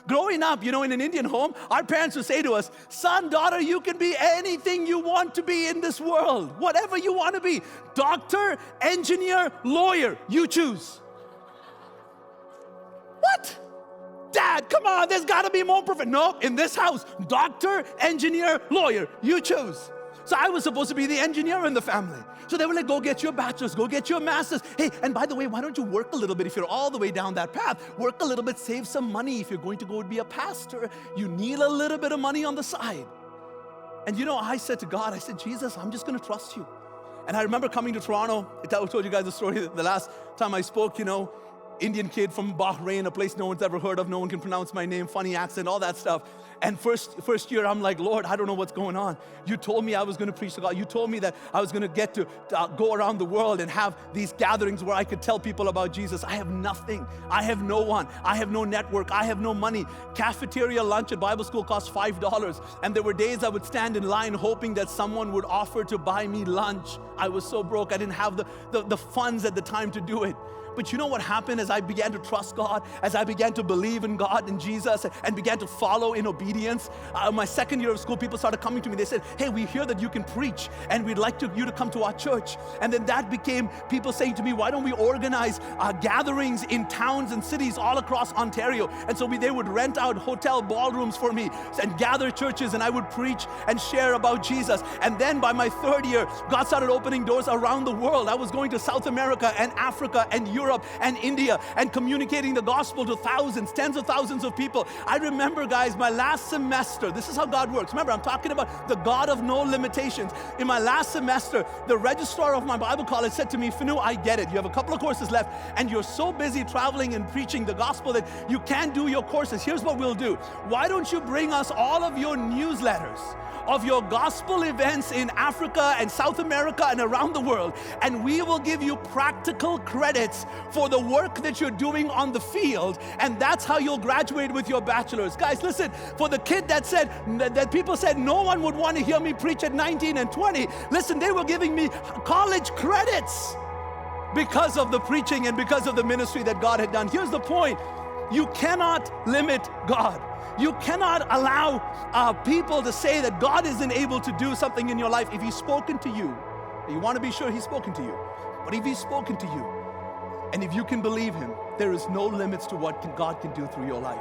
Growing up, in an Indian home, our parents would say to us, son, daughter, you can be anything you want to be in this world. Whatever you want to be. Doctor, engineer, lawyer, you choose. What? Dad, come on, there's got to be more perfect. No, in this house, doctor, engineer, lawyer, you choose. So I was supposed to be the engineer in the family. So they were like, go get your bachelor's, go get your master's. Hey, and by the way, why don't you work a little bit if you're all the way down that path? Work a little bit, save some money. If you're going to go be a pastor, you need a little bit of money on the side. And I said to God, I said, Jesus, I'm just going to trust you. And I remember coming to Toronto. I told you guys the story the last time I spoke, Indian kid from Bahrain, a place no one's ever heard of. No one can pronounce my name, funny accent, all that stuff. And first year, I'm like, Lord, I don't know what's going on. You told me I was going to preach to God. You told me that I was going to get to go around the world and have these gatherings where I could tell people about Jesus. I have nothing. I have no one. I have no network. I have no money. Cafeteria lunch at Bible school cost $5. And there were days I would stand in line hoping that someone would offer to buy me lunch. I was so broke. I didn't have the funds at the time to do it. But you know what happened as I began to trust God, as I began to believe in God and Jesus and began to follow in obedience? My second year of school, people started coming to me. They said, hey, we hear that you can preach and we'd like you to come to our church. And then that became people saying to me, why don't we organize gatherings in towns and cities all across Ontario? And so they would rent out hotel ballrooms for me and gather churches, and I would preach and share about Jesus. And then by my third year, God started opening doors around the world. I was going to South America and Africa and Europe and India and communicating the gospel to thousands, tens of thousands of people. I remember, guys, my last semester, this is how God works. Remember, I'm talking about the God of no limitations. In my last semester, the registrar of my Bible college said to me, Finu, I get it. You have a couple of courses left and you're so busy traveling and preaching the gospel that you can't do your courses. Here's what we'll do. Why don't you bring us all of your newsletters of your gospel events in Africa and South America and around the world, and we will give you practical credits for the work that you're doing on the field, and that's how you'll graduate with your bachelor's. Guys, listen, for the kid that people said no one would want to hear me preach at 19 and 20, listen, they were giving me college credits because of the preaching and because of the ministry that God had done. Here's the point. You cannot limit God. You cannot allow people to say that God isn't able to do something in your life. If He's spoken to you, you want to be sure He's spoken to you. But if He's spoken to you, and if you can believe Him, there is no limits to what God can do through your life.